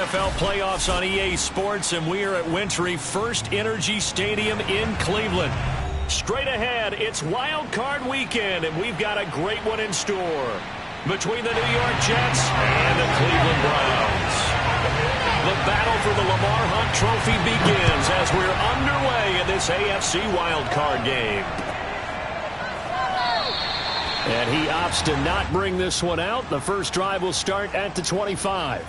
NFL playoffs on EA Sports, and we are at Wintry First Energy Stadium in Cleveland. Straight ahead, it's Wild Card Weekend, and we've got a great one in store between the New York Jets and the Cleveland Browns. The battle for the Lamar Hunt Trophy begins as we're underway in this AFC Wild Card game. And he opts to not bring this one out. The first drive will start at the 25.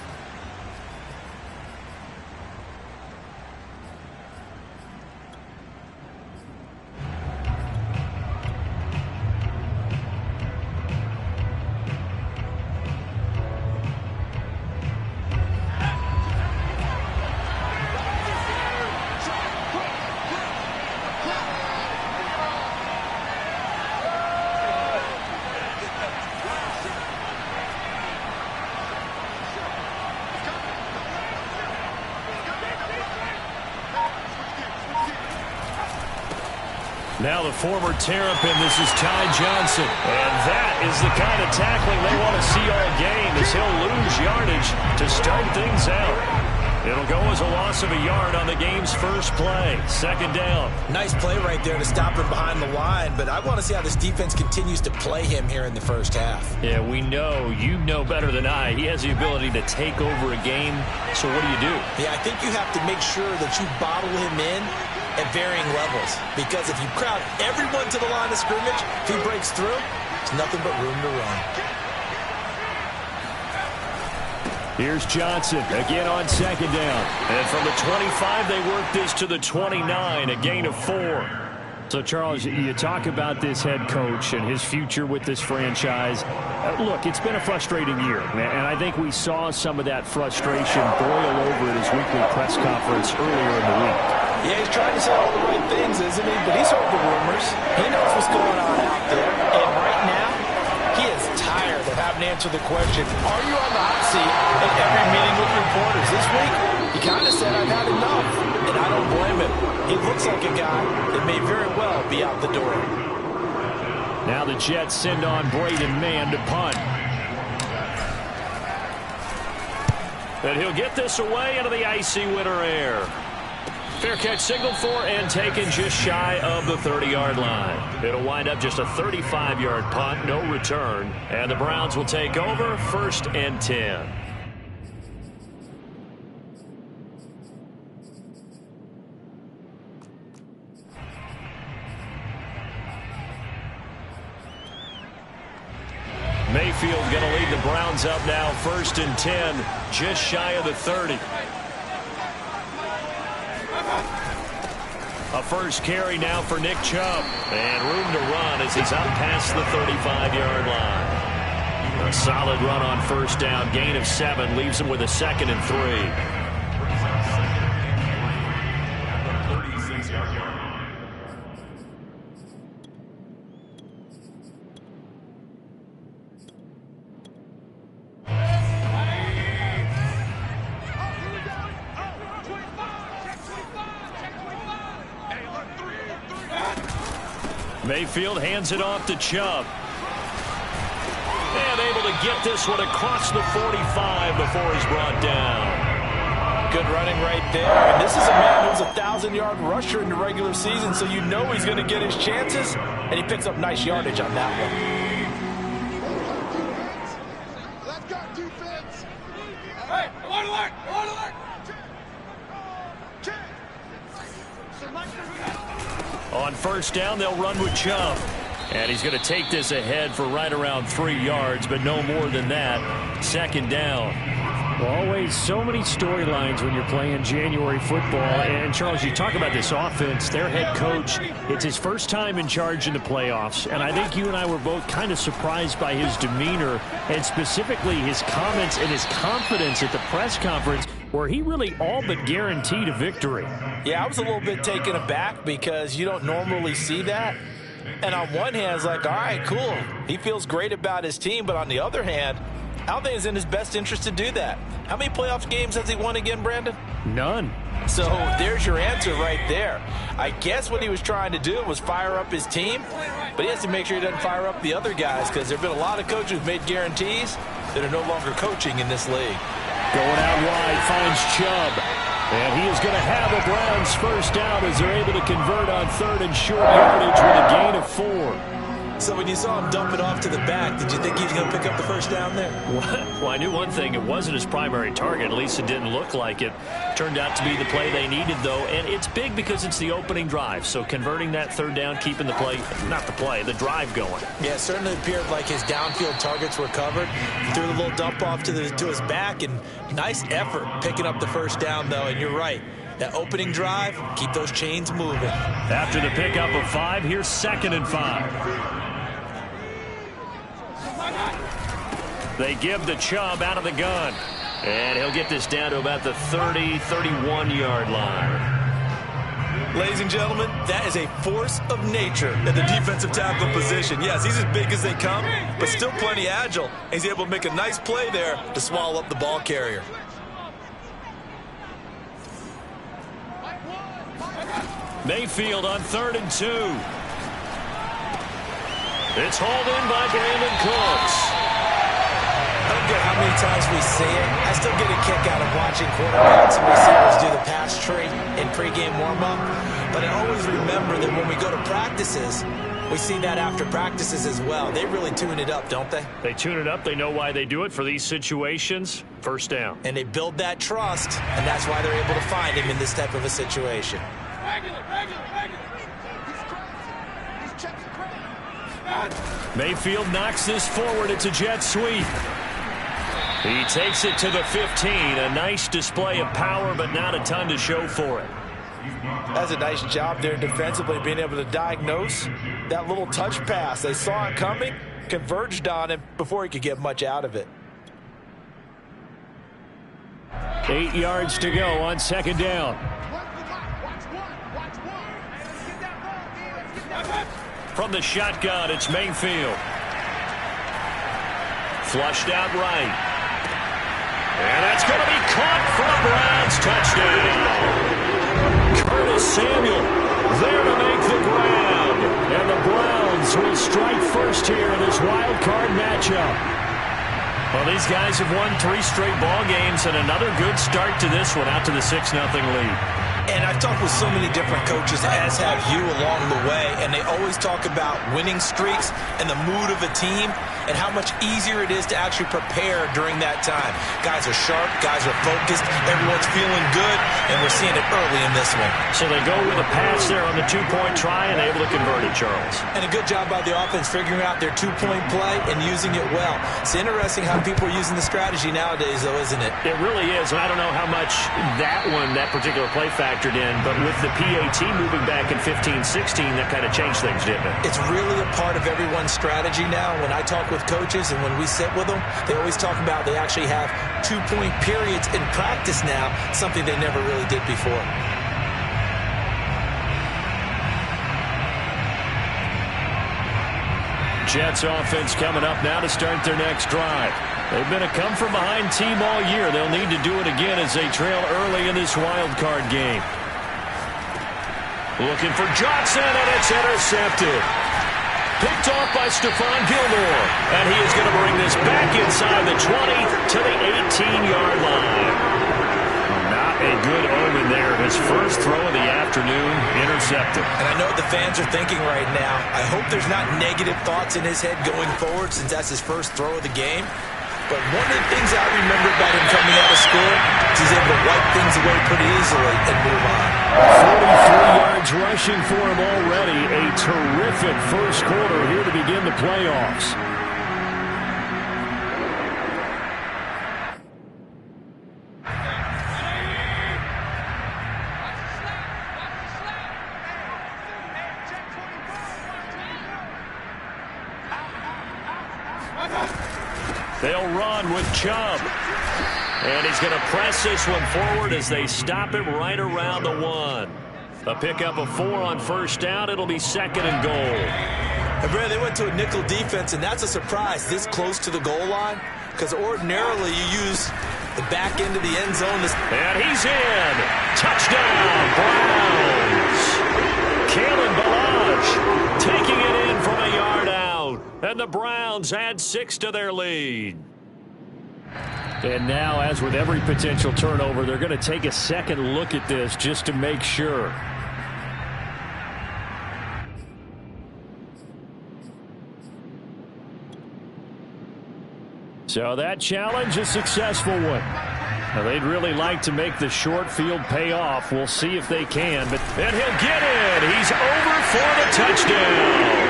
Now the former Terrapin, this is Ty Johnson. And that is the kind of tackling they want to see all game, as he'll lose yardage to start things out. It'll go as a loss of a yard on the game's first play. Second down. Nice play right there to stop him behind the line, but I want to see how this defense continues to play him here in the first half. Yeah, we know, you know better than I, he has the ability to take over a game. So what do? Yeah, I think you have to make sure that you bottle him in at varying levels, because if you crowd everyone to the line of scrimmage, if he breaks through, there's nothing but room to run. Here's Johnson again on second down. And from the 25, they work this to the 29, a gain of 4. So, Charles, you talk about this head coach and his future with this franchise. Look, it's been a frustrating year, and I think we saw some of that frustration boil over at his weekly press conference earlier in the week. Yeah, he's trying to say all the right things, isn't he? But he's heard the rumors. He knows what's going on out there. And right now, he is tired of having to answer the question, are you on the hot seat at every meeting with reporters? This week, he kind of said, I've had enough. And I don't blame him. He looks like a guy that may very well be out the door. Now the Jets send on Braden Mann to punt. And he'll get this away into the icy winter air. Fair catch signaled for and taken just shy of the 30-yard line. It'll wind up just a 35-yard punt, no return. And the Browns will take over, 1st and 10. Mayfield going to lead the Browns up now, 1st and 10, just shy of the 30. A first carry now for Nick Chubb. And room to run as he's out past the 35-yard line. A solid run on first down. Gain of 7 leaves him with a 2nd and 3. Mayfield hands it off to Chubb. And able to get this one across the 45 before he's brought down. Good running right there. And this is a man who's a 1,000-yard rusher in the regular season, so you know he's going to get his chances. And he picks up nice yardage on that one. Let's go, defense. Hey, alert, alert, alert. On first down, they'll run with Chubb. And he's going to take this ahead for right around 3 yards, but no more than that. 2nd down. Well, always so many storylines when you're playing January football. And, Charles, you talk about this offense, their head coach, it's his first time in charge in the playoffs. And I think you and I were both kind of surprised by his demeanor and specifically his comments and his confidence at the press conference where he really all but guaranteed a victory. Yeah, I was a little bit taken aback because you don't normally see that. And on one hand, it's like, all right, cool. He feels great about his team. But on the other hand, I don't think it's in his best interest to do that. How many playoff games has he won again, Brandon? None. So there's your answer right there. I guess what he was trying to do was fire up his team, but he has to make sure he doesn't fire up the other guys because there have been a lot of coaches who've made guarantees that are no longer coaching in this league. Going out wide, finds Chubb. And he is going to have the Browns first down as they're able to convert on 3rd and short yardage with a gain of 4. So when you saw him dump it off to the back, did you think he was going to pick up the first down there? Well, I knew one thing. It wasn't his primary target. At least it didn't look like it. Turned out to be the play they needed, though. And it's big because it's the opening drive. So converting that 3rd down, keeping the play, not the play, the drive going. Yeah, it certainly appeared like his downfield targets were covered. He threw a little dump off to his back, and nice effort picking up the first down, though. And you're right. That opening drive, keep those chains moving. After the pickup of 5, here's 2nd and 5. They give the Chubb out of the gun. And he'll get this down to about the 30, 31-yard line. Ladies and gentlemen, that is a force of nature at the defensive tackle position. Yes, he's as big as they come, but still plenty agile. He's able to make a nice play there to swallow up the ball carrier. Mayfield on 3rd and 2. It's hauled in by Brandon Cooks. I don't care how many times we see it. I still get a kick out of watching quarterbacks and receivers do the pass tree in pregame warm-up. But I always remember that when we go to practices, we see that after practices as well. They really tune it up, don't they? They tune it up. They know why they do it for these situations. First down. And they build that trust, and that's why they're able to find him in this type of a situation. Mayfield knocks this forward. It's a jet sweep. He takes it to the 15. A nice display of power, but not a ton to show for it. That's a nice job there defensively, being able to diagnose that little touch pass. They saw it coming, converged on him before he could get much out of it. 8 yards to go on 2nd down. From the shotgun, it's Mayfield. Flushed out right. And that's going to be caught for a Browns touchdown. Curtis Samuel there to make the grab. And the Browns will strike first here in this wild card matchup. Well, these guys have won 3 straight ball games and another good start to this one out to the 6-0 lead. And I've talked with so many different coaches, as have you along the way, and they always talk about winning streaks and the mood of a team and how much easier it is to actually prepare during that time. Guys are sharp, guys are focused, everyone's feeling good, and we're seeing it early in this one. So they go with a pass there on the 2-point try and able to convert it, Charles. And a good job by the offense figuring out their 2-point play and using it well. It's interesting how people are using the strategy nowadays, though, isn't it? It really is. I don't know how much that particular play factored in, but with the PAT moving back in 15-16, that kind of changed things, didn't it? It's really a part of everyone's strategy now. When I talk with coaches and when we sit with them, they always talk about they actually have 2-point periods in practice now, something they never really did before. Jets offense coming up now to start their next drive. They've been a come-from-behind team all year. They'll need to do it again as they trail early in this wild card game. Looking for Johnson, and it's intercepted. Picked off by Stephon Gilmore. And he is going to bring this back inside the 20 to the 18-yard line. Not a good omen there. His first throw of the afternoon, intercepted. And I know what the fans are thinking right now. I hope there's not negative thoughts in his head going forward since that's his first throw of the game. But one of the things I remember about him coming out of school is he's able to wipe things away pretty easily and move on. 43 yards rushing for him already. A terrific first quarter here to begin the playoffs. They'll run with Chubb. And he's going to press this one forward as they stop it right around the 1. A pickup of 4 on first down. It'll be 2nd and goal. And Brad, they went to a nickel defense, and that's a surprise this close to the goal line, because ordinarily you use the back end of the end zone. And he's in. Touchdown, Browns. Kalen Ballage taking it in from a yard out. And the Browns add 6 to their lead. And now, as with every potential turnover, they're going to take a second look at this just to make sure. So that challenge, a successful one. Now, they'd really like to make the short field pay off. We'll see if they can. And he'll get it. He's over for the touchdown.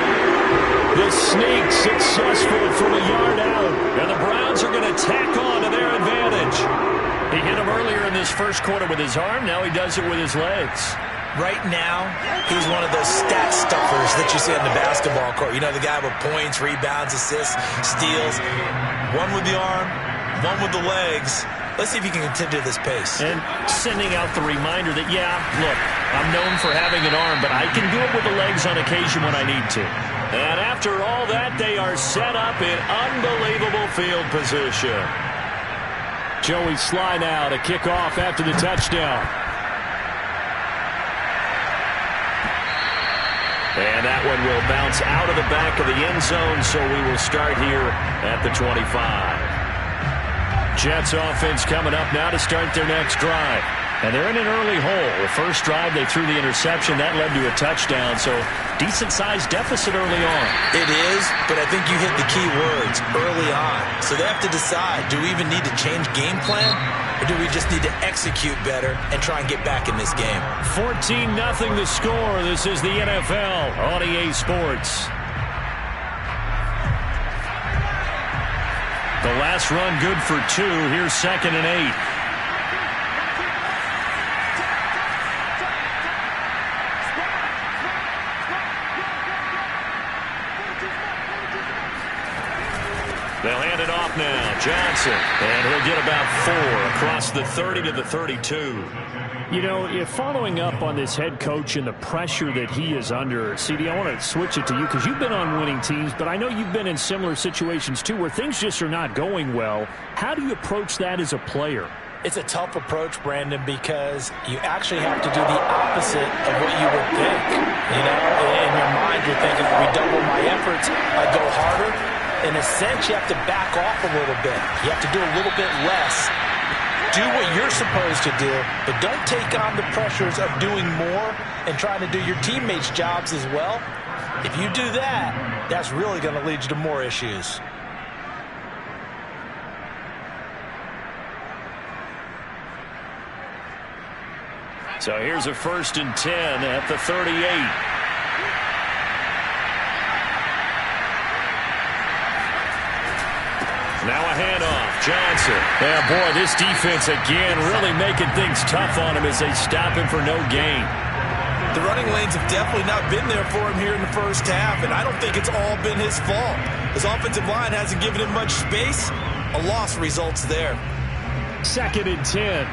The sneak successful from a yard out. And the Browns are going to tack on to their advantage. He hit him earlier in this first quarter with his arm. Now he does it with his legs. Right now, he's one of those stat stuffers that you see on the basketball court. You know, the guy with points, rebounds, assists, steals. One with the arm, one with the legs. Let's see if he can continue this pace. And sending out the reminder that, yeah, look, I'm known for having an arm, but I can do it with the legs on occasion when I need to. And after all that, they are set up in unbelievable field position. Joey Sly now to kick off after the touchdown. And that one will bounce out of the back of the end zone, so we will start here at the 25. Jets offense coming up now to start their next drive. And they're in an early hole. The first drive, they threw the interception. That led to a touchdown, so decent-sized deficit early on. It is, but I think you hit the key words, early on. So they have to decide, do we even need to change game plan, or do we just need to execute better and try and get back in this game? 14-0 the score. This is the NFL on EA Sports. The last run good for 2. Here's 2nd and 8. They'll hand it off now. Johnson. And he'll get about 4 across the 30 to the 32. You know, if following up on this head coach and the pressure that he is under, CD, I want to switch it to you because you've been on winning teams, but I know you've been in similar situations too where things just are not going well. How do you approach that as a player? It's a tough approach, Brandon, because you actually have to do the opposite of what you would think. You know, in your mind, you're thinking, if we double my efforts, I go harder. In a sense, you have to back off a little bit. You have to do a little bit less. Do what you're supposed to do, but don't take on the pressures of doing more and trying to do your teammates' jobs as well. If you do that, that's really going to lead you to more issues. So here's a 1st and 10 at the 38. Now a handoff. Johnson. Yeah, boy, this defense again really making things tough on him as they stop him for no gain. The running lanes have definitely not been there for him here in the first half, and I don't think it's all been his fault. His offensive line hasn't given him much space. A loss results there. 2nd and 10.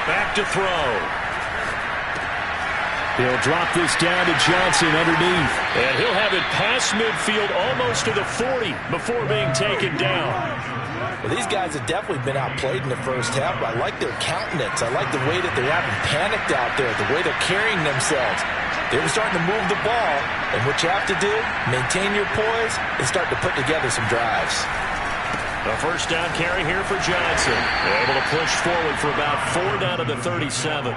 Back to throw. He'll drop this down to Johnson underneath. And he'll have it past midfield almost to the 40 before being taken down. Well, these guys have definitely been outplayed in the first half, but I like their countenance. I like the way that they haven't panicked out there, the way they're carrying themselves. They're starting to move the ball, and what you have to do, maintain your poise and start to put together some drives. A first down carry here for Johnson. Able to push forward for about 4 down to the 37.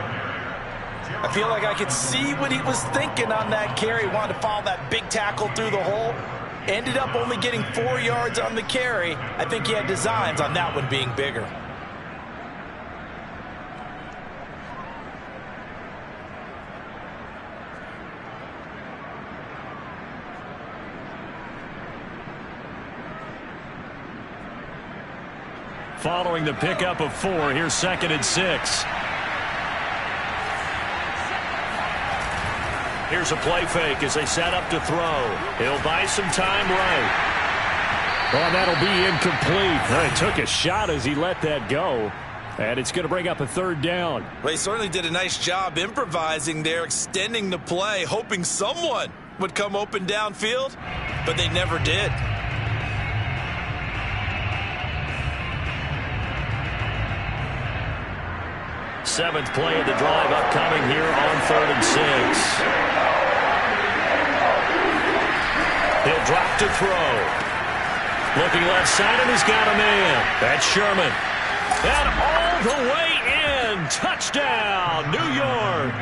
I feel like I could see what he was thinking on that carry. Wanted to follow that big tackle through the hole. Ended up only getting 4 yards on the carry. I think he had designs on that one being bigger. Following the pickup of 4, here's 2nd and 6. Here's a play fake as they set up to throw. He'll buy some time right. Well, that'll be incomplete. He took a shot as he let that go. And it's going to bring up a 3rd down. Well, he certainly did a nice job improvising there, extending the play, hoping someone would come open downfield, but they never did. Seventh play of the drive upcoming here on 3rd and 6. Drop to throw. Looking left side, and he's got a man. That's Sherman. And all the way in. Touchdown, New York.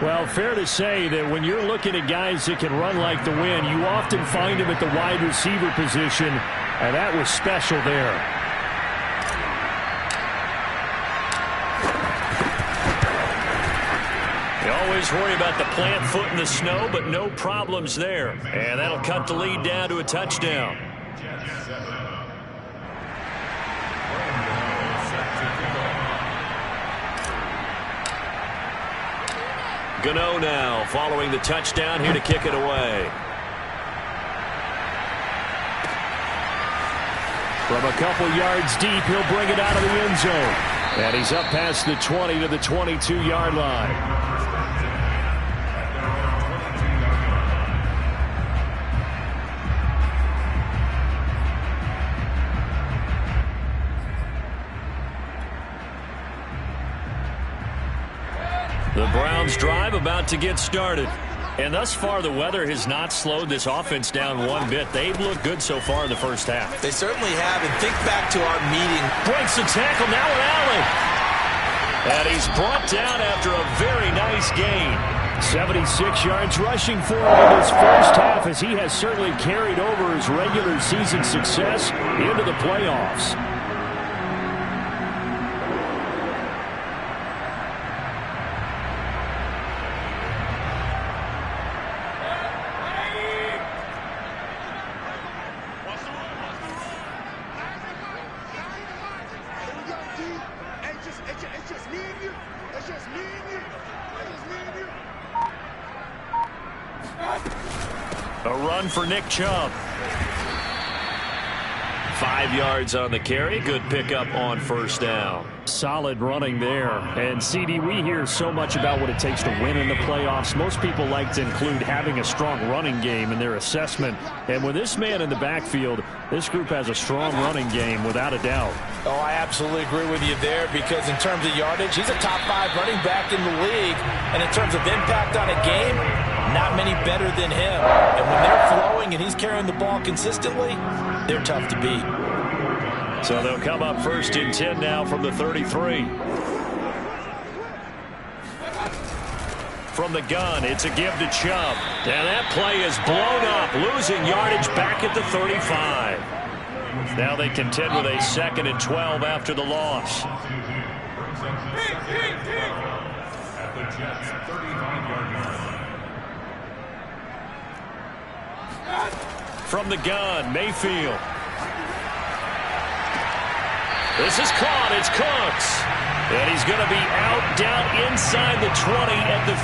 Well, fair to say that when you're looking at guys that can run like the wind, you often find them at the wide receiver position, and that was special there. You always worry about the plant foot in the snow, but no problems there. And that'll cut the lead down to a touchdown. Gano now following the touchdown here to kick it away. From a couple yards deep, he'll bring it out of the end zone. And he's up past the 20 to the 22-yard line. The Browns drive about to get started. And thus far, the weather has not slowed this offense down one bit. They've looked good so far in the first half. They certainly have. And think back to our meeting. Breaks the tackle now with Allen. And he's brought down after a very nice gain. 76 yards rushing for him in his first half, as he has certainly carried over his regular season success into the playoffs. A run for Nick Chubb. 5 yards on the carry. Good pickup on first down. Solid running there. And, CD, we hear so much about what it takes to win in the playoffs. Most people like to include having a strong running game in their assessment. And with this man in the backfield, this group has a strong running game without a doubt. Oh, I absolutely agree with you there, because in terms of yardage, he's a top 5 running back in the league. And in terms of impact on a game, not many better than him. And when they're flowing and he's carrying the ball consistently, they're tough to beat. So they'll come up first and 10 now from the 33. From the gun, it's a give to Chubb. And that play is blown up, losing yardage back at the 35. Now they contend with a 2nd and 12 after the loss. At the Jets' 35-yard line. From the gun, Mayfield. This is caught. It's Cooks. And he's going to be out down inside the 20 at the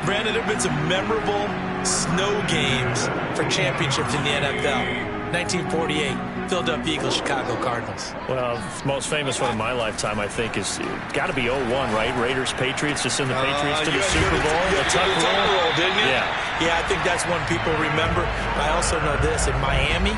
15. Brandon, there have been some memorable snow games for championships in the NFL. 1948, Philadelphia Eagles, Chicago Cardinals. Well, the most famous one in my lifetime, I think, is got to be 01, right? Raiders, Patriots, to send the Patriots to the Super Bowl. The tuck roll, didn't you? Yeah, I think that's one people remember. I also know this. In Miami,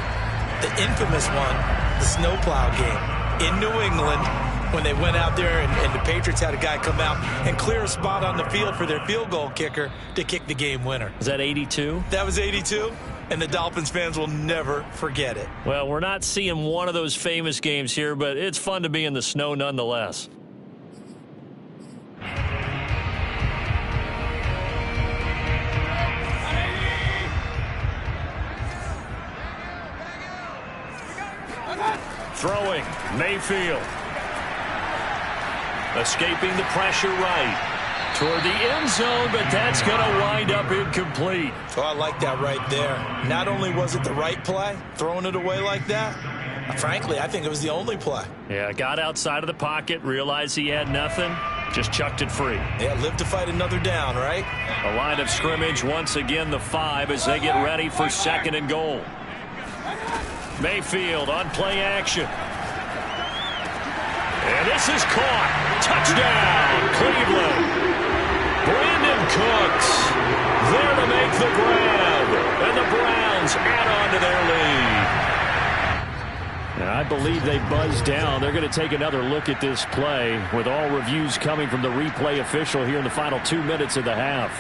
the infamous one, the snowplow game in New England, when they went out there and the Patriots had a guy come out and clear a spot on the field for their field goal kicker to kick the game winner. Is that 82? That was 82, and the Dolphins fans will never forget it. Well, we're not seeing one of those famous games here, but it's fun to be in the snow nonetheless. Throwing, Mayfield. Escaping the pressure right. Toward the end zone, but that's going to wind up incomplete. Oh, I like that right there. Not only was it the right play, throwing it away like that, frankly, I think it was the only play. Yeah, got outside of the pocket, realized he had nothing, just chucked it free. Yeah, live to fight another down, right? A line of scrimmage, once again the 5 as they get ready for 2nd and goal. Mayfield on play action. And this is caught. Touchdown, Cleveland. Brandon Cooks there to make the grab. And the Browns add on to their lead. And I believe they buzzed down. They're going to take another look at this play, with all reviews coming from the replay official here in the final 2 minutes of the half.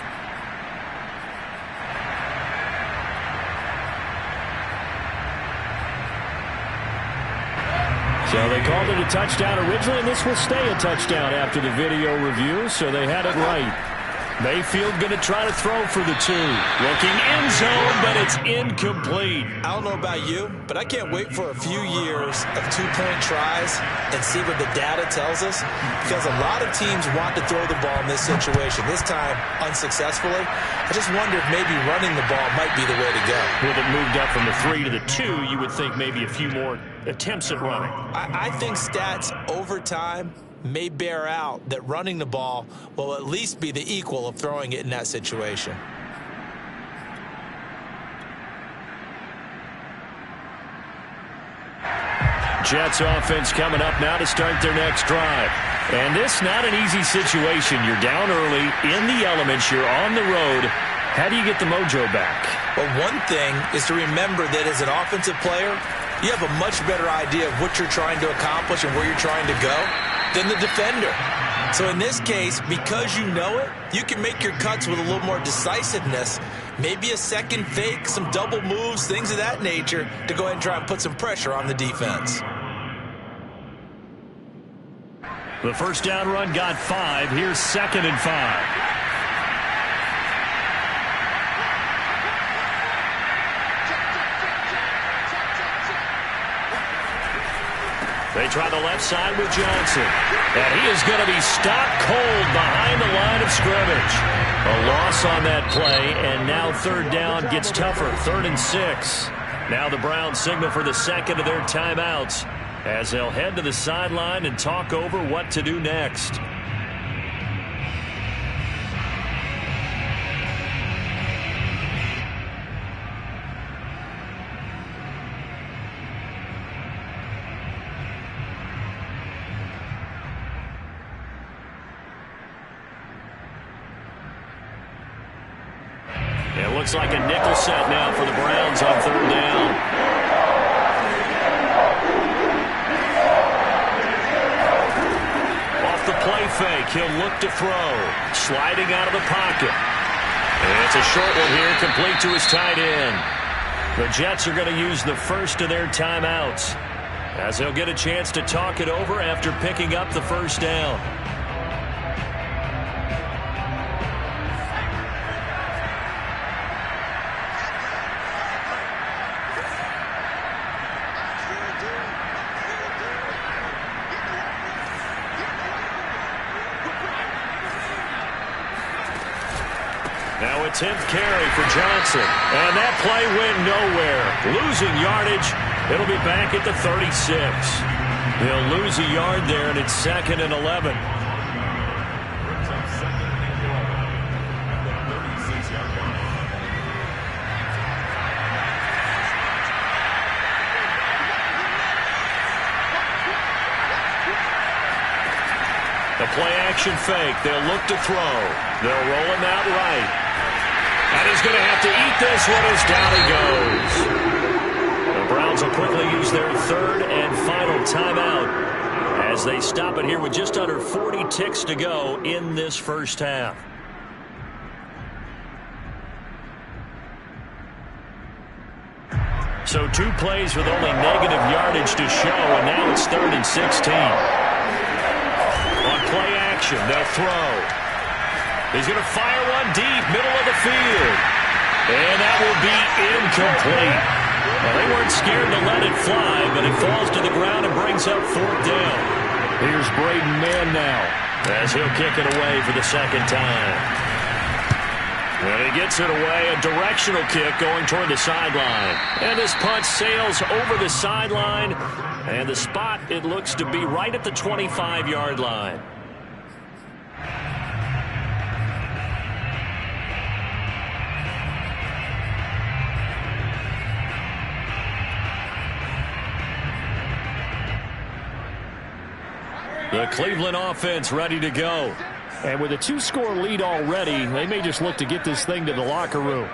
touchdown originally, and this will stay a touchdown after the video review, so they had it right. Mayfield going to try to throw for the 2. Looking end zone, but it's incomplete. I don't know about you, but I can't wait for a few years of two-point tries and see what the data tells us, because a lot of teams want to throw the ball in this situation. This time, unsuccessfully. I just wonder if maybe running the ball might be the way to go. With it moved up from the 3 to the 2, you would think maybe a few more attempts at running. I think stats over time may bear out that running the ball will at least be the equal of throwing it in that situation. Jets offense coming up now to start their next drive. And this not an easy situation. You're down early, in the elements, you're on the road. How do you get the mojo back? Well, one thing is to remember that as an offensive player, you have a much better idea of what you're trying to accomplish and where you're trying to go than the defender. So in this case, because you know it, you can make your cuts with a little more decisiveness, maybe a second fake, some double moves, things of that nature, to go ahead and try and put some pressure on the defense. The first down run got 5. Here's 2nd and 5. They try the left side with Johnson. And he is going to be stopped cold behind the line of scrimmage. A loss on that play, and now 3rd down gets tougher. 3rd and 6. Now the Browns signal for the second of their timeouts as they'll head to the sideline and talk over what to do next. It looks like a nickel set now for the Browns on 3rd down. Off the play fake, he'll look to throw. Sliding out of the pocket. And it's a short one here, complete to his tight end. The Jets are going to use the first of their timeouts as they'll get a chance to talk it over after picking up the first down. Now a 10th carry for Johnson. And that play went nowhere. Losing yardage. It'll be back at the 36. They'll lose a yard there, and it's 2nd and 11. The play action fake. They'll look to throw. They'll roll him out right. And he's going to have to eat this one as down he goes. The Browns will quickly use their 3rd and final timeout as they stop it here with just under 40 ticks to go in this first half. So 2 plays with only negative yardage to show, and now it's 3rd and 16. On play action, they'll throw. He's going to fire one deep, middle of the field. And that will be incomplete. Well, they weren't scared to let it fly, but it falls to the ground and brings up 4th down. Here's Braden Mann now as he'll kick it away for the 2nd time. When he gets it away, a directional kick going toward the sideline. And this punt sails over the sideline. And the spot, it looks to be right at the 25-yard line. The Cleveland offense ready to go. And with a 2-score lead already, they may just look to get this thing to the locker room.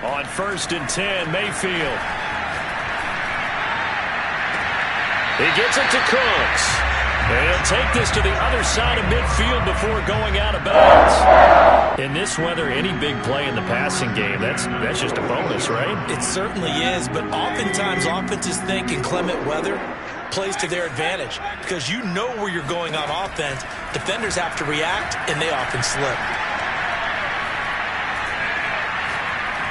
On 1st and 10, Mayfield. He gets it to Cooks. And he'll take this to the other side of midfield before going out of bounds. In this weather, any big play in the passing game, that's just a bonus, right? It certainly is, but oftentimes offenses think in clement weather, plays to their advantage because you know where you're going on offense. Defenders have to react, and they often slip.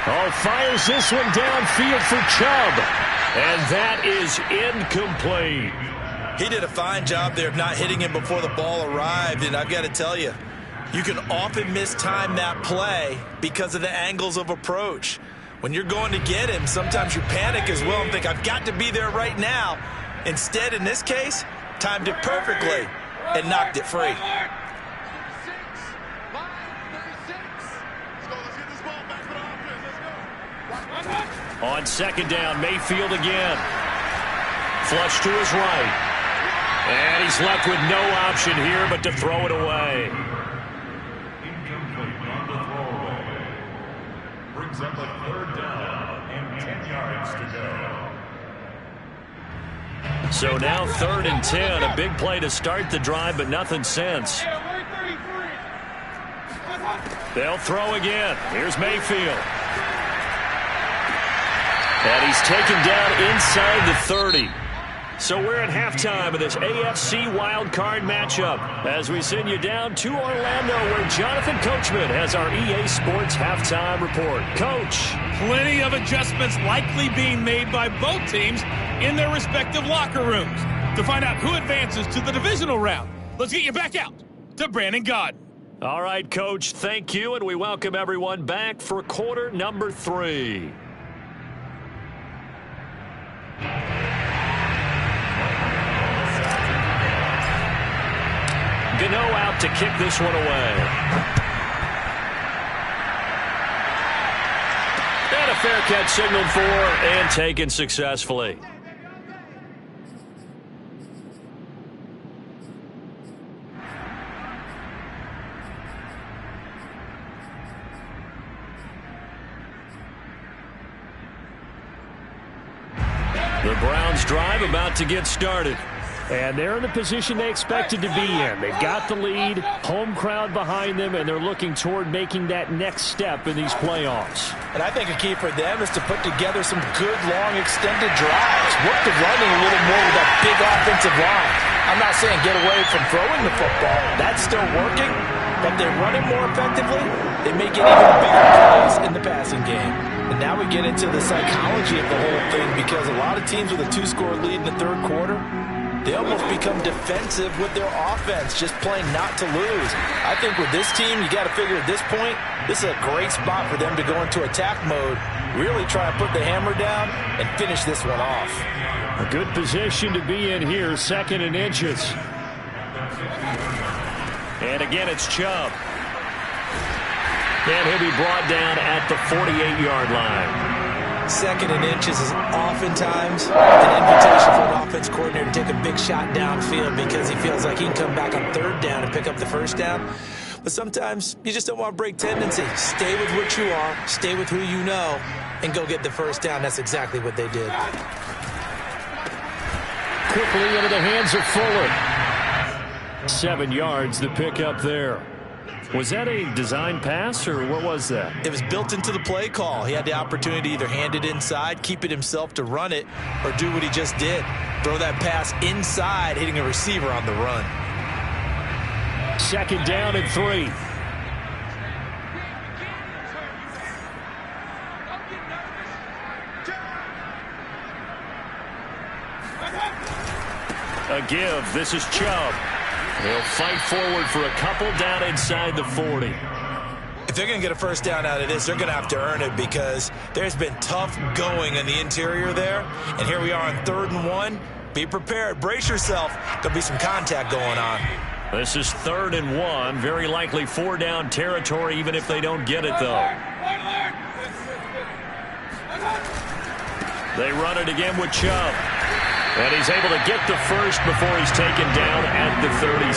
Oh, fires this one downfield for Chubb. And that is incomplete. He did a fine job there of not hitting him before the ball arrived, and I've got to tell you, you can often mistime that play because of the angles of approach. When you're going to get him, sometimes you panic as well and think, I've got to be there right now. Instead, in this case, timed it perfectly and knocked it free. On second down, Mayfield again. Flush to his right. And he's left with no option here but to throw it away. Incomplete on the throwaway. Brings up a third down and 10 yards to go. So now 3rd and 10. A big play to start the drive, but nothing since. They'll throw again. Here's Mayfield. And he's taken down inside the 30. So we're at halftime of this AFC wildcard matchup as we send you down to Orlando where Jonathan Coachman has our EA Sports halftime report. Coach. Plenty of adjustments likely being made by both teams in their respective locker rooms. To find out who advances to the divisional round, let's get you back out to Brandon Gaudin. All right, Coach, thank you, and we welcome everyone back for quarter number 3. Gano out to kick this one away. And a fair catch signaled for and taken successfully. The Browns drive about to get started. And they're in the position they expected to be in. They've got the lead, home crowd behind them, and they're looking toward making that next step in these playoffs. And I think a key for them is to put together some good, long, extended drives. Work the running a little more with that big offensive line. I'm not saying get away from throwing the football. That's still working. But they run it more effectively, they may get even bigger plays in the passing game. And now we get into the psychology of the whole thing because a lot of teams with a 2-score lead in the third quarter, they almost become defensive with their offense, just playing not to lose. I think with this team, you got to figure at this point, this is a great spot for them to go into attack mode, really try to put the hammer down and finish this one off. A good position to be in here, 2nd and inches. And again, it's Chubb. And he'll be brought down at the 48-yard line. 2nd and inches is oftentimes an invitation for an offense coordinator to take a big shot downfield because he feels like he can come back on 3rd down and pick up the 1st down. But sometimes you just don't want to break tendency. Stay with what you are, stay with who you know, and go get the 1st down. That's exactly what they did. Quickly into the hands of Fuller. 7 yards the pickup there. Was that a design pass, or what was that? It was built into the play call. He had the opportunity to either hand it inside, keep it himself to run it, or do what he just did. Throw that pass inside, hitting a receiver on the run. 2nd down and 3. A give. This is Chubb. He'll fight forward for a couple down inside the 40. If they're going to get a 1st down out of this, they're going to have to earn it because there's been tough going in the interior there. And here we are on 3rd and 1. Be prepared. Brace yourself. There'll be some contact going on. This is 3rd and 1. Very likely 4-down territory even if they don't get it, though. They run it again with Chubb. And he's able to get the 1st before he's taken down at the 36.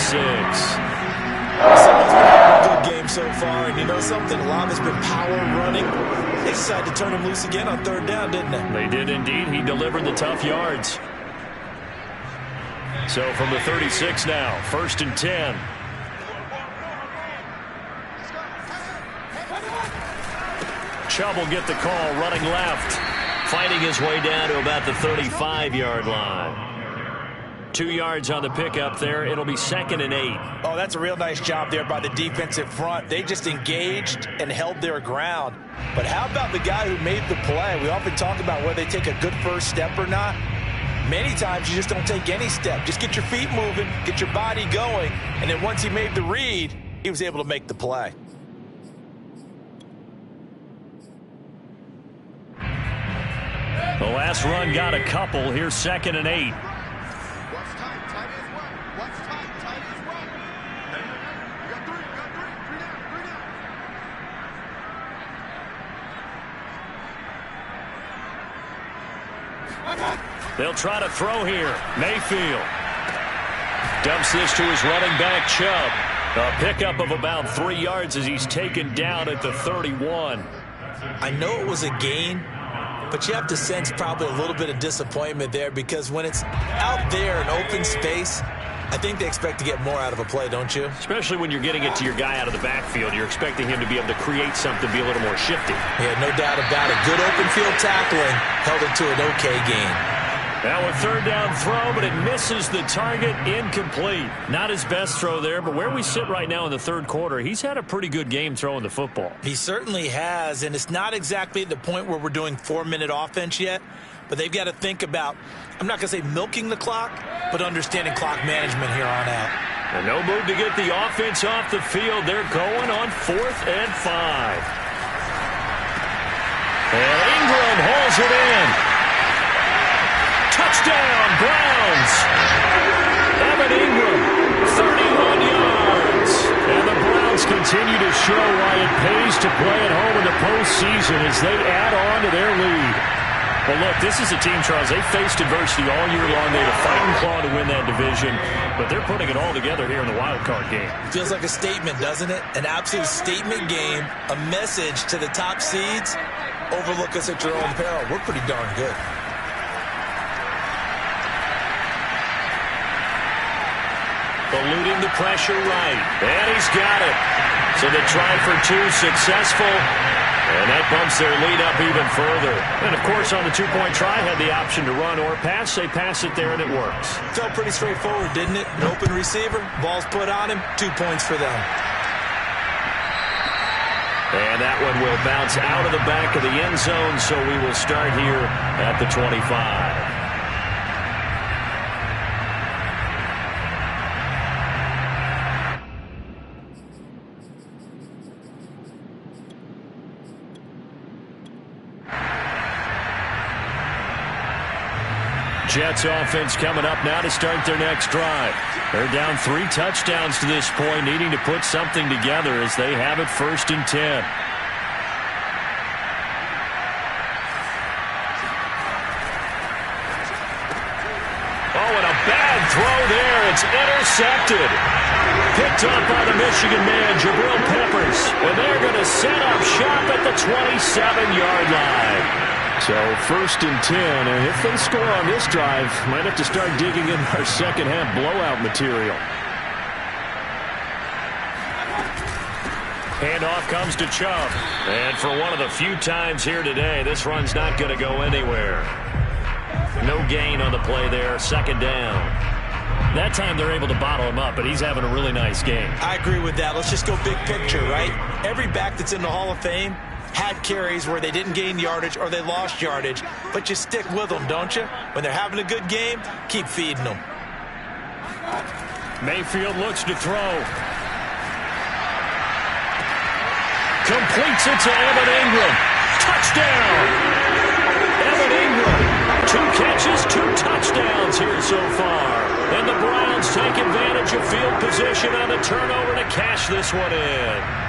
Someone's been having a good game so far, and you know something? A lot has been power running. They decided to turn him loose again on 3rd down, didn't they? They did indeed. He delivered the tough yards. So from the 36 now, 1st and 10. Chubb will get the call, running left. Fighting his way down to about the 35-yard line. 2 yards on the pickup there. It'll be 2nd and 8. Oh, that's a real nice job there by the defensive front. They just engaged and held their ground. But how about the guy who made the play? We often talk about whether they take a good first step or not. Many times you just don't take any step. Just get your feet moving, get your body going, and then once he made the read, he was able to make the play. The last run got a couple. Here's 2nd and 8. They'll try to throw here. Mayfield dumps this to his running back, Chubb. A pickup of about 3 yards as he's taken down at the 31. I know it was a gain, but you have to sense probably a little bit of disappointment there because when it's out there in open space, I think they expect to get more out of a play, don't you? Especially when you're getting it to your guy out of the backfield. You're expecting him to be able to create something, be a little more shifty. Yeah, no doubt about it. Good open field tackling held it to an okay gain. Now a 3rd down throw, but it misses the target. Incomplete. Not his best throw there, but where we sit right now in the 3rd quarter, he's had a pretty good game throwing the football. He certainly has, and it's not exactly at the point where we're doing 4-minute offense yet, but they've got to think about, I'm not going to say milking the clock, but understanding clock management here on out. And no move to get the offense off the field. They're going on 4th and 5. And Ingram hauls it in. Touchdown, Browns. Evan Ingram, 31 yards. And the Browns continue to show why it pays to play at home in the postseason as they add on to their lead. Well, look, this is a team, Charles. They faced adversity all year long. They had a fighting claw to win that division, but they're putting it all together here in the wild card game. Feels like a statement, doesn't it? An absolute statement game, a message to the top seeds. Overlook us at your own peril. We're pretty darn good. Eluding the pressure right. And he's got it. So the try for 2 successful. And that bumps their lead up even further. And, of course, on the 2-point try, had the option to run or pass. They pass it there, and it works. Felt pretty straightforward, didn't it? An open receiver, ball's put on him, 2 points for them. And that one will bounce out of the back of the end zone, so we will start here at the 25. Jets offense coming up now to start their next drive. They're down 3 touchdowns to this point, needing to put something together as they have it 1st and 10. Oh, and a bad throw there. It's intercepted. Picked up by the Michigan man, Jabril Peppers. And they're going to set up shop at the 27-yard line. So 1st and 10, and if they score on this drive, might have to start digging in our second-half blowout material. Handoff comes to Chubb. And for one of the few times here today, this run's not going to go anywhere. No gain on the play there, 2nd down. That time they're able to bottle him up, but he's having a really nice game. I agree with that. Let's just go big picture, right? Every back that's in the Hall of Fame had carries where they didn't gain yardage or they lost yardage, but you stick with them, don't you? When they're having a good game, keep feeding them. Mayfield looks to throw. Completes it to Evan Ingram. Touchdown! Evan Ingram, 2 catches, 2 touchdowns here so far. And the Browns take advantage of field position on the turnover to cash this one in.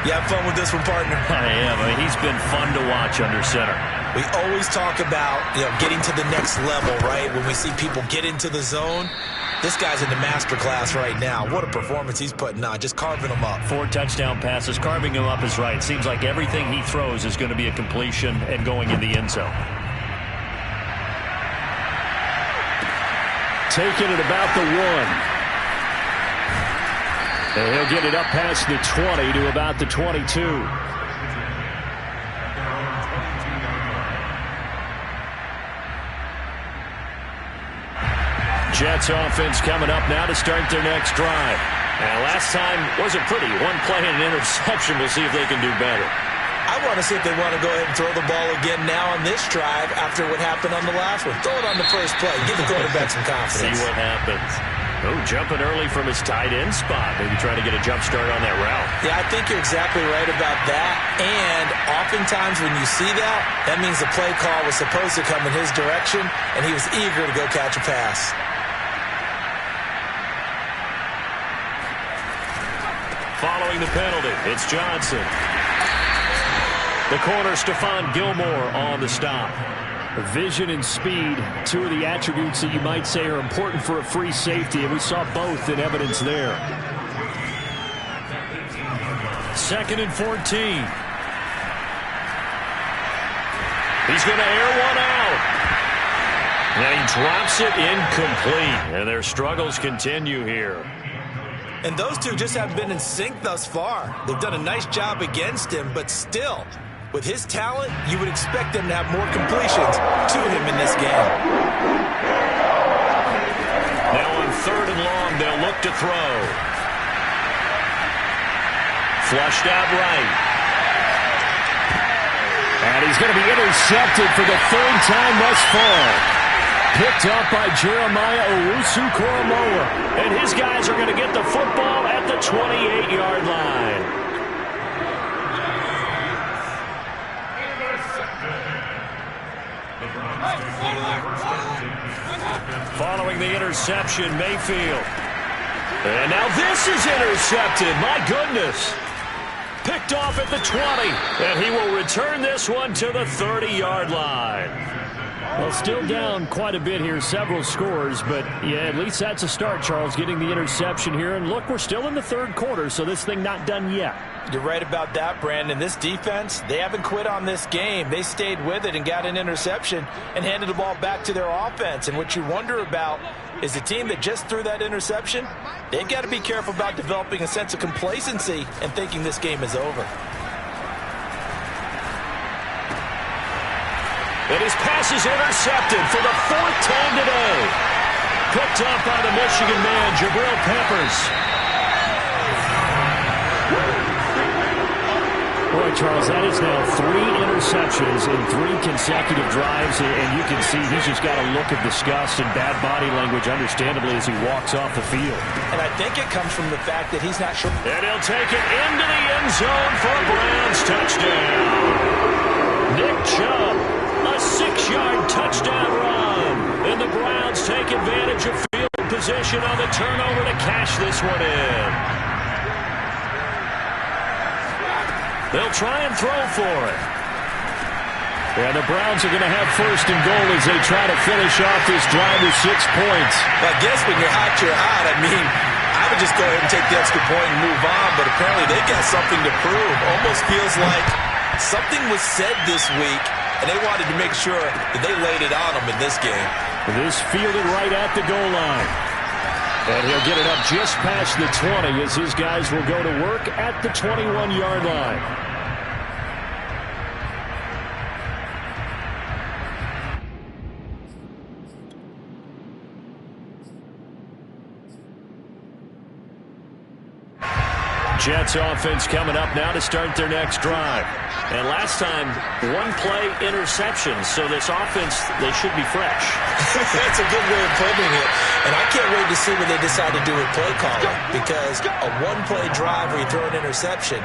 You have fun with this one, partner? I am. I mean, he's been fun to watch under center. We always talk about, getting to the next level, right? When we see people get into the zone, this guy's in the master class right now. What a performance he's putting on, just carving them up. 4 touchdown passes. Carving him up is right. Seems like everything he throws is going to be a completion and going in the end zone. Taking it about the 1. And he'll get it up past the 20 to about the 22. Jets offense coming up now to start their next drive. And last time wasn't pretty. One play and an interception. We'll see if they can do better. I want to see if they want to go ahead and throw the ball again now on this drive after what happened on the last one. Throw it on the first play. Give the quarterback some confidence. See what happens. Oh, jumping early from his tight end spot. Maybe trying to get a jump start on that route. Yeah, I think you're exactly right about that. And oftentimes when you see that, that means the play call was supposed to come in his direction, and he was eager to go catch a pass. Following the penalty, it's Johnson. The corner, Stephon Gilmore on the stop. Vision and speed, two of the attributes that you might say are important for a free safety, and we saw both in evidence there. 2nd and 14. He's going to air one out. And he drops it incomplete. And their struggles continue here. And those two just haven't been in sync thus far. They've done a nice job against him, but still, with his talent, you would expect them to have more completions to him in this game. Now on 3rd and long, they'll look to throw. Flushed out right. And he's going to be intercepted for the 3rd time thus far. Picked up by Jeremiah Owusu-Koramoah. And his guys are going to get the football at the 28-yard line. Following the interception, Mayfield. And now this is intercepted. My goodness. Picked off at the 20. And he will return this one to the 30-yard line. Well, still down quite a bit here, several scores, but yeah, at least that's a start, Charles, getting the interception here. And look, we're still in the 3rd quarter, so this thing not done yet. You're right about that, Brandon. This defense, they haven't quit on this game. They stayed with it and got an interception and handed the ball back to their offense. And what you wonder about is the team that just threw that interception, they've got to be careful about developing a sense of complacency and thinking this game is over. And his pass is intercepted for the 4th time today. Picked up by the Michigan man, Jabril Peppers. Boy, Charles, that is now 3 interceptions in 3 consecutive drives, and you can see he's just got a look of disgust and bad body language, understandably, as he walks off the field. And I think it comes from the fact that he's not sure. And he'll take it into the end zone for a Browns touchdown. Nick Chubb. A 6-yard touchdown run. And the Browns take advantage of field position on the turnover to cash this one in. They'll try and throw for it. And the Browns are going to have 1st and goal as they try to finish off this drive with 6 points. Well, I guess when you're hot, you're hot. I mean, I would just go ahead and take the extra point and move on, but apparently they've got something to prove. Almost feels like something was said this week, and they wanted to make sure that they laid it on them in this game. This fielded right at the goal line. And he'll get it up just past the 20 as his guys will go to work at the 21-yard line. Jets offense coming up now to start their next drive. And last time, 1-play interception. So this offense, they should be fresh. That's a good way of putting it. And I can't wait to see what they decide to do with play calling. Because a 1-play drive where you throw an interception,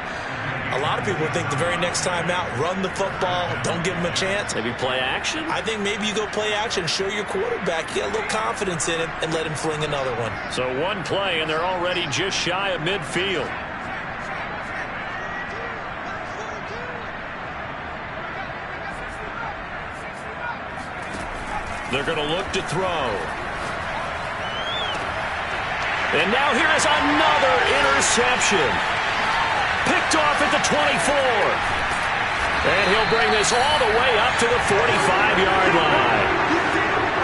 a lot of people think the very next time out, run the football, don't give them a chance. Maybe play action? I think maybe you go play action, show your quarterback, get a little confidence in him, and let him fling another one. So 1 play, and they're already just shy of midfield. They're going to look to throw. And now here is another interception. Picked off at the 24. And he'll bring this all the way up to the 45-yard line.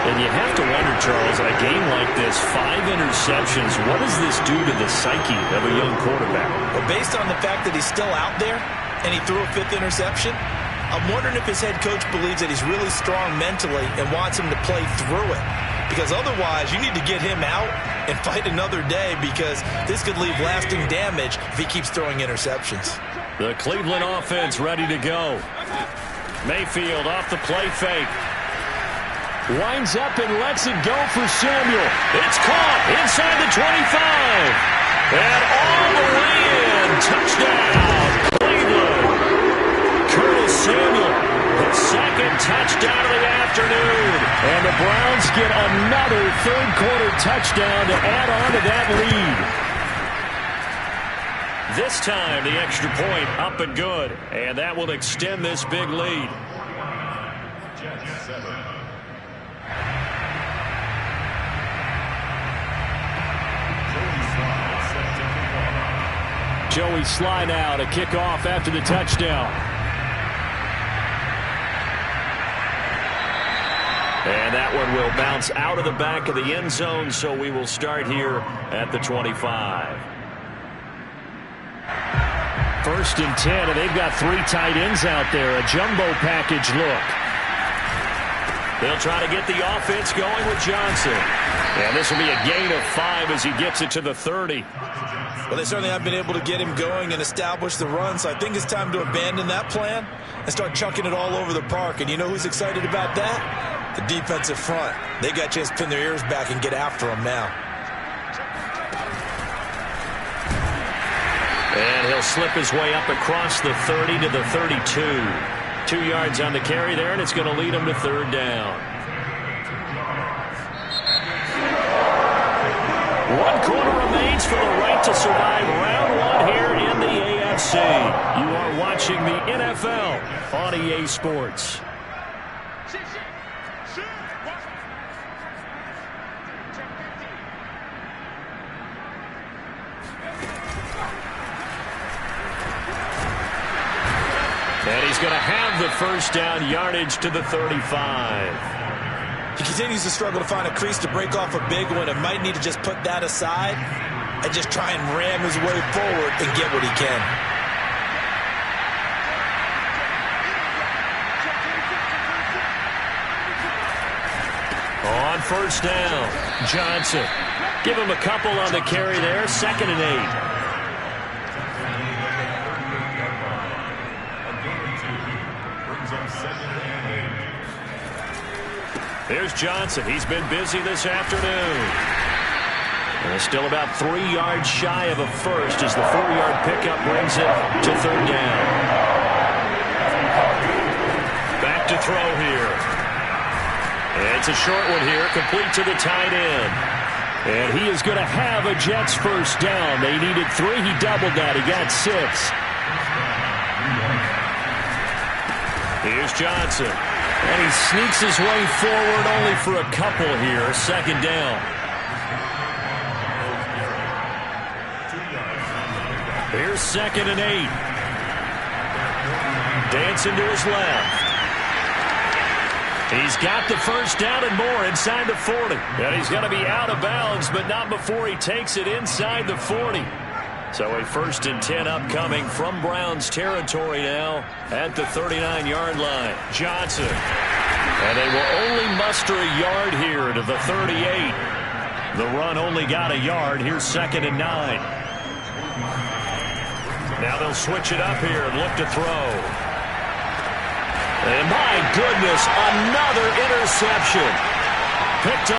And you have to wonder, Charles, in a game like this, 5 interceptions, what does this do to the psyche of a young quarterback? Well, based on the fact that he's still out there and he threw a 5th interception, I'm wondering if his head coach believes that he's really strong mentally and wants him to play through it. because otherwise you need to get him out and fight another day, because this could leave lasting damage if he keeps throwing interceptions. The Cleveland offense ready to go. Mayfield off the play fake. Winds up and lets it go for Samuel. It's caught inside the 25. And all the way in. Touchdown, Cleveland. Curtis Samuel, the second touchdown of the afternoon. And the Browns get another third-quarter touchdown to add on to that lead. This time, the extra point up and good. And that will extend this big lead. Joey Sly now to kick off after the touchdown. And that one will bounce out of the back of the end zone, so we will start here at the 25. 1st and 10, and they've got 3 tight ends out there. A jumbo package look. They'll try to get the offense going with Johnson. And this will be a gain of 5 as he gets it to the 30. Well, they certainly have been able to get him going and establish the run, so I think it's time to abandon that plan and start chucking it all over the park. And you know who's excited about that? The defensive front. They got a chance to pin their ears back and get after him now. And he'll slip his way up across the 30 to the 32. 2 yards on the carry there, and it's going to lead him to 3rd down. 1 quarter remains for the right to survive round 1 here in the AFC. You are watching the NFL on EA Sports. And he's going to have the 1st down yardage to the 35. He continues to struggle to find a crease to break off a big one, and might need to just put that aside and just try and ram his way forward and get what he can. On 1st down, Johnson. Give him a couple on the carry there. 2nd and 8. Here's Johnson. He's been busy this afternoon. And still about 3 yards shy of a first as the 4-yard pickup brings it to 3rd down. Back to throw here. And it's a short one here, complete to the tight end. And he is going to have a Jets 1st down. They needed 3. He doubled that. He got 6. Here's Johnson. And he sneaks his way forward only for a couple here. 2nd down. Here's 2nd and 8. Dancing to his left. He's got the 1st down and more inside the 40. And he's going to be out of bounds, but not before he takes it inside the 40. So a 1st and 10 upcoming from Browns territory now at the 39-yard line. Johnson. And they will only muster a yard here to the 38. The run only got a yard. Here's 2nd and 9. Now they'll switch it up here and look to throw. And my goodness, another interception. Picked up.